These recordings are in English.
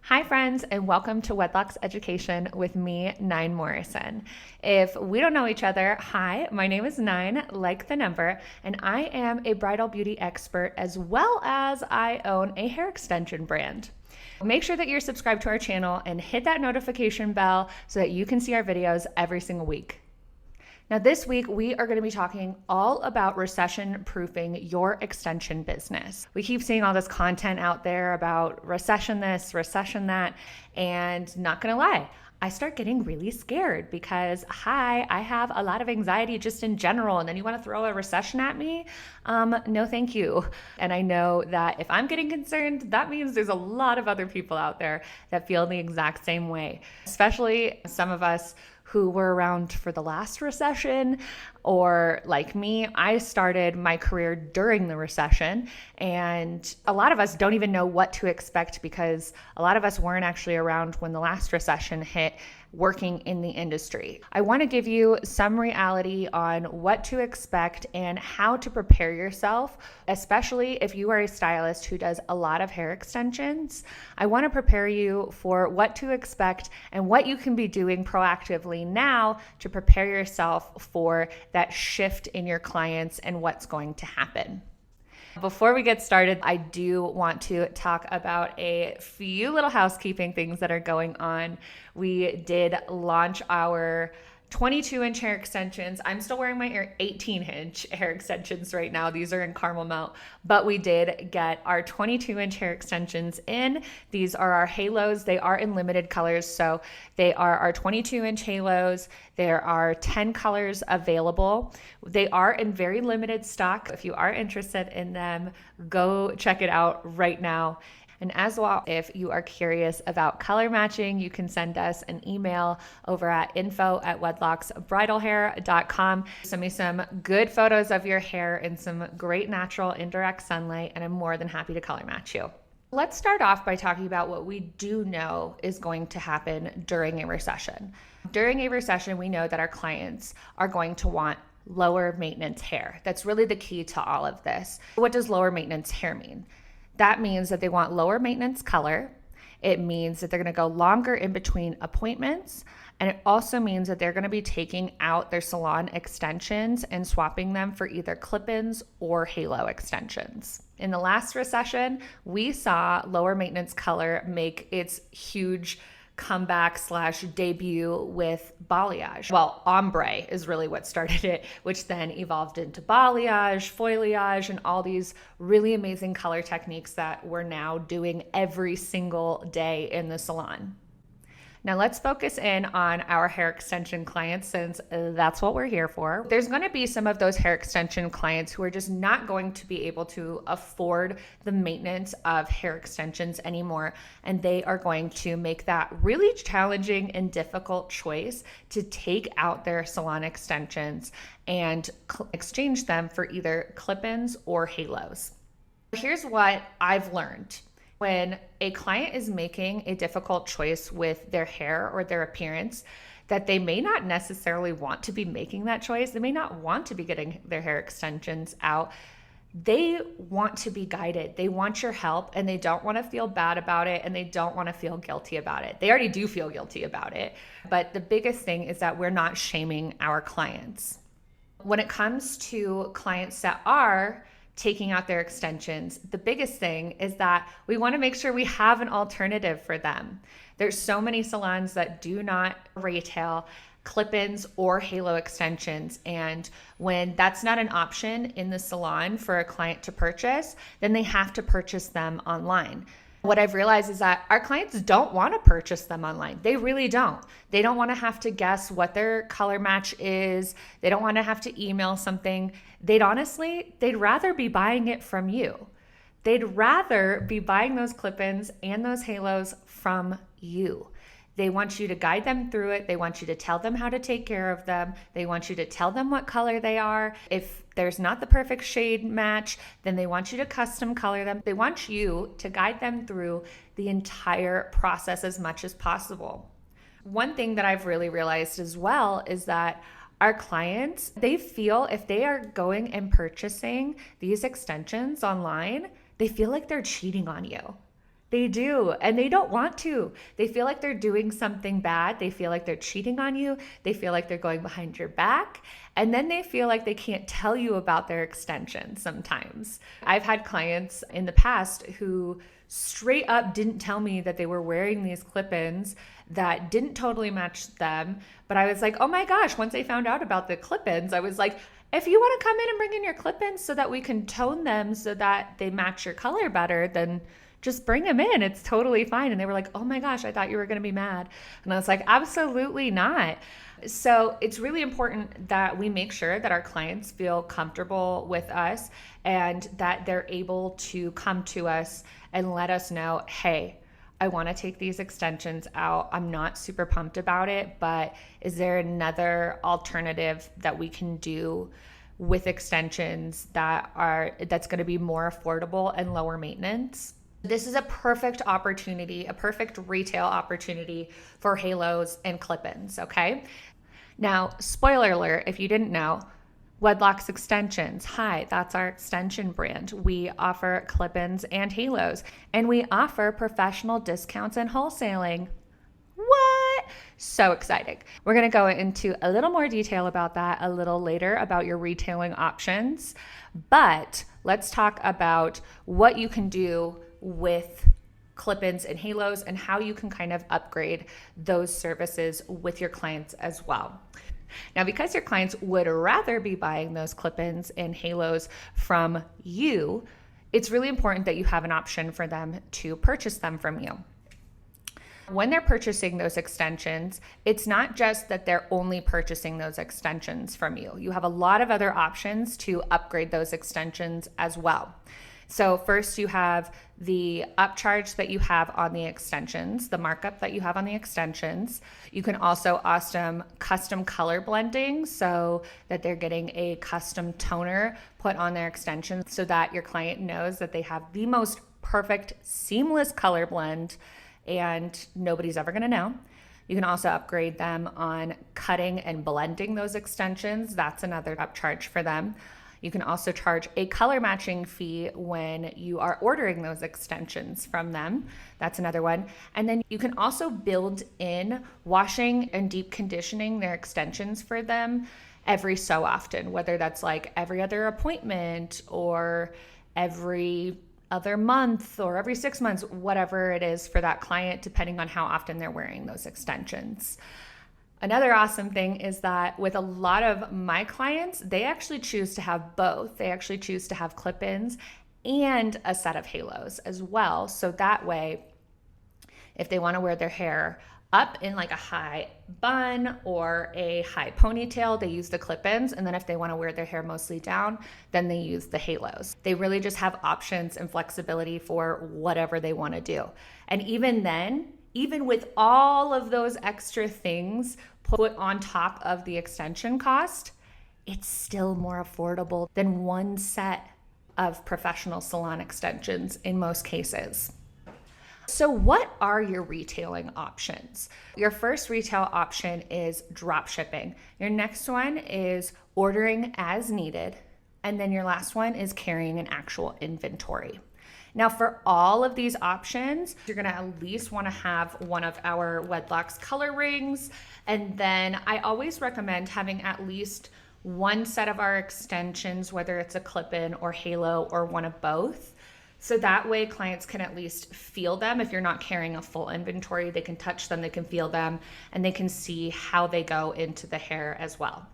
Hi friends, and welcome to WedLocks Education with me, Nine Morrison. If we don't know each other, hi, my name is Nine, like the number, and I am a bridal beauty expert as well as I own a hair extension brand. Make sure that you're subscribed to our channel and hit that notification bell so that you can see our videos every single week. Now, this week, we are going to be talking all about recession-proofing your extension business. We keep seeing all this content out there about recession this, recession that, and not going to lie, I start getting really scared because, I have a lot of anxiety just in general, and then you want to throw a recession at me? No, thank you. And I know that if I'm getting concerned, that means there's a lot of other people out there that feel the exact same way, especially some of us who were around for the last recession, or like me, I started my career during the recession, and a lot of us don't even know what to expect because a lot of us weren't actually around when the last recession hit working in the industry. I want to give you some reality on what to expect and how to prepare yourself, especially if you are a stylist who does a lot of hair extensions. I want to prepare you for what to expect and what you can be doing proactively now to prepare yourself for that shift in your clients and what's going to happen. Before we get started, I do want to talk about a few little housekeeping things that are going on. We did launch our 22-inch hair extensions. I'm still wearing my 18-inch hair extensions right now. These are in caramel melt, but we did get our 22-inch hair extensions in. These are our halos. They are in limited colors, so they are our 22-inch halos. There are 10 colors available. They are in very limited stock. If you are interested in them, go check it out right now. And as well, if you are curious about color matching, you can send us an email over at info@wedlocksbridalhair.com. Send me some good photos of your hair in some great natural indirect sunlight, and I'm more than happy to color match you. Let's start off by talking about what we do know is going to happen during a recession. During a recession, we know that our clients are going to want lower maintenance hair. That's really the key to all of this. What does lower maintenance hair mean? That means that they want lower maintenance color. It means that they're going to go longer in between appointments. And it also means that they're going to be taking out their salon extensions and swapping them for either clip-ins or halo extensions. In the last recession, we saw lower maintenance color make its huge comeback / debut with balayage. Well, ombre is really what started it, which then evolved into balayage, foliage, and all these really amazing color techniques that we're now doing every single day in the salon. Now let's focus in on our hair extension clients, since that's what we're here for. There's going to be some of those hair extension clients who are just not going to be able to afford the maintenance of hair extensions anymore, and they are going to make that really challenging and difficult choice to take out their salon extensions and exchange them for either clip-ins or halos. Here's what I've learned. When a client is making a difficult choice with their hair or their appearance, that they may not necessarily want to be making that choice. They may not want to be getting their hair extensions out. They want to be guided. They want your help, and they don't want to feel bad about it, and they don't want to feel guilty about it. They already do feel guilty about it. But the biggest thing is that we're not shaming our clients. When it comes to clients that are taking out their extensions, the biggest thing is that we want to make sure we have an alternative for them. There's so many salons that do not retail clip-ins or halo extensions, and when that's not an option in the salon for a client to purchase, then they have to purchase them online. What I've realized is that our clients don't want to purchase them online. They really don't. They don't want to have to guess what their color match is. They don't want to have to email something. They'd rather be buying it from you. They'd rather be buying those clip-ins and those halos from you. They want you to guide them through it. They want you to tell them how to take care of them. They want you to tell them what color they are. If there's not the perfect shade match, then they want you to custom color them. They want you to guide them through the entire process as much as possible. One thing that I've really realized as well is that our clients, they feel if they are going and purchasing these extensions online, they feel like they're cheating on you. They do, and they don't want to. They feel like they're doing something bad. They feel like they're cheating on you. They feel like they're going behind your back. And then they feel like they can't tell you about their extensions sometimes. I've had clients in the past who straight up didn't tell me that they were wearing these clip-ins that didn't totally match them. But I was like, oh my gosh, once I found out about the clip-ins, I was like, if you want to come in and bring in your clip-ins so that we can tone them so that they match your color better, then just bring them in. It's totally fine. And they were like, oh my gosh, I thought you were going to be mad. And I was like, absolutely not. So it's really important that we make sure that our clients feel comfortable with us and that they're able to come to us and let us know, hey, I want to take these extensions out. I'm not super pumped about it, but is there another alternative that we can do with extensions that's going to be more affordable and lower maintenance? This is a perfect opportunity, a perfect retail opportunity for halos and clip-ins, okay? Now, spoiler alert, if you didn't know, WedLocks extensions. Hi, that's our extension brand. We offer clip-ins and halos, and we offer professional discounts and wholesaling. What? So exciting. We're going to go into a little more detail about that a little later about your retailing options, but let's talk about what you can do with clip-ins and halos and how you can kind of upgrade those services with your clients as well. Now, because your clients would rather be buying those clip-ins and halos from you, it's really important that you have an option for them to purchase them from you. When they're purchasing those extensions, it's not just that they're only purchasing those extensions from you. You have a lot of other options to upgrade those extensions as well. So first you have the upcharge that you have on the extensions, the markup that you have on the extensions. You can also custom color blending so that they're getting a custom toner put on their extensions so that your client knows that they have the most perfect seamless color blend and nobody's ever going to know. You can also upgrade them on cutting and blending those extensions. That's another upcharge for them. You can also charge a color matching fee when you are ordering those extensions from them. That's another one. And then you can also build in washing and deep conditioning their extensions for them every so often, whether that's like every other appointment or every other month or every 6 months, whatever it is for that client, depending on how often they're wearing those extensions. Another awesome thing is that with a lot of my clients, they actually choose to have both. They actually choose to have clip-ins and a set of halos as well. So that way, if they want to wear their hair up in like a high bun or a high ponytail, they use the clip-ins. And then if they want to wear their hair mostly down, then they use the halos. They really just have options and flexibility for whatever they want to do. And even then, even with all of those extra things put on top of the extension cost, it's still more affordable than one set of professional salon extensions in most cases. So what are your retailing options? Your first retail option is drop shipping. Your next one is ordering as needed. And then your last one is carrying an actual inventory. Now, for all of these options, you're gonna at least wanna have one of our WedLocks color rings. And then I always recommend having at least one set of our extensions, whether it's a clip-in or halo or one of both. So that way clients can at least feel them. If you're not carrying a full inventory, they can touch them, they can feel them, and they can see how they go into the hair as well.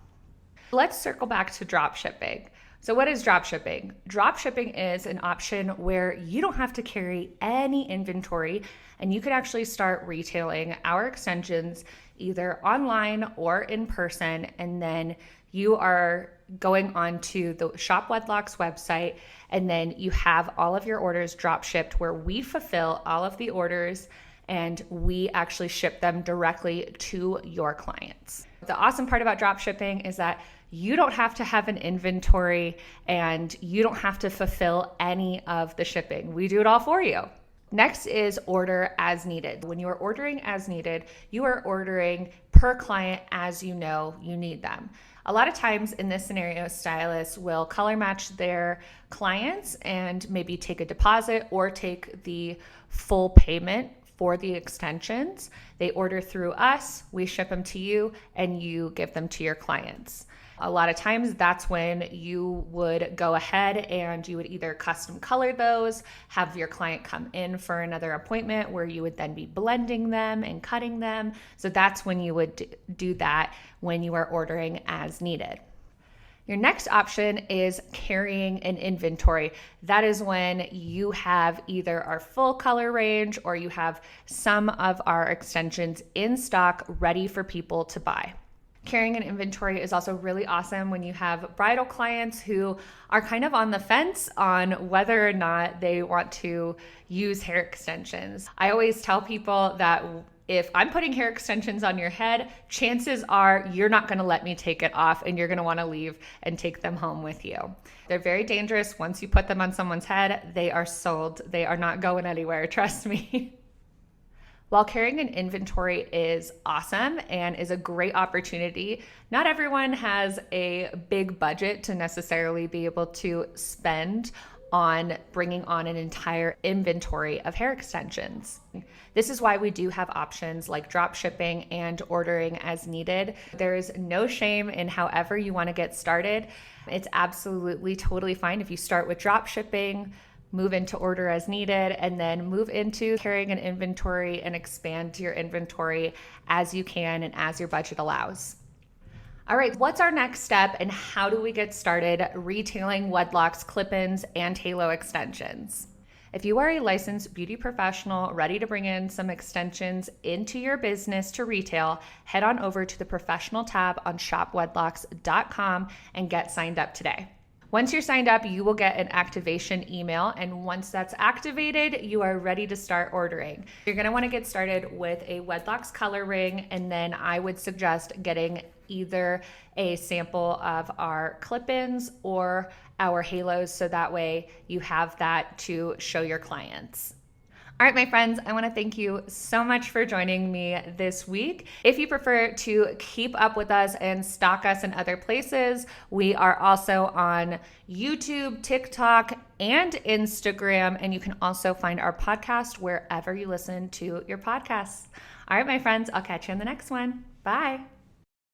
Let's circle back to drop shipping. So what is drop shipping? Drop shipping is an option where you don't have to carry any inventory and you could actually start retailing our extensions either online or in person. And then you are going on to the Shop WedLocks website and then you have all of your orders drop shipped where we fulfill all of the orders and we actually ship them directly to your clients. The awesome part about drop shipping is that you don't have to have an inventory and you don't have to fulfill any of the shipping. We do it all for you. Next is order as needed. When you are ordering as needed, you are ordering per client as you know you need them. A lot of times in this scenario, stylists will color match their clients and maybe take a deposit or take the full payment for the extensions. They order through us, we ship them to you, and you give them to your clients. A lot of times that's when you would go ahead and you would either custom color those, have your client come in for another appointment where you would then be blending them and cutting them. So that's when you would do that when you are ordering as needed. Your next option is carrying an inventory. That is when you have either our full color range or you have some of our extensions in stock ready for people to buy. Carrying an inventory is also really awesome when you have bridal clients who are kind of on the fence on whether or not they want to use hair extensions. I always tell people that if I'm putting hair extensions on your head, chances are you're not going to let me take it off and you're going to want to leave and take them home with you. They're very dangerous. Once you put them on someone's head, they are sold. They are not going anywhere, trust me. While carrying an inventory is awesome and is a great opportunity, not everyone has a big budget to necessarily be able to spend on bringing on an entire inventory of hair extensions. This is why we do have options like drop shipping and ordering as needed. There is no shame in however you want to get started. It's absolutely totally fine if you start with drop shipping, move into order as needed, and then move into carrying an inventory and expand your inventory as you can and as your budget allows. All right, what's our next step and how do we get started retailing WedLocks, clip-ins, and halo extensions? If you are a licensed beauty professional ready to bring in some extensions into your business to retail, head on over to the professional tab on shopwedlocks.com and get signed up today. Once you're signed up, you will get an activation email, and once that's activated, you are ready to start ordering. You're going to want to get started with a WedLocks color ring, and then I would suggest getting either a sample of our clip-ins or our halos, so that way you have that to show your clients. All right, my friends, I want to thank you so much for joining me this week. If you prefer to keep up with us and stalk us in other places, we are also on YouTube, TikTok, and Instagram, and you can also find our podcast wherever you listen to your podcasts. All right, my friends, I'll catch you in the next one. Bye.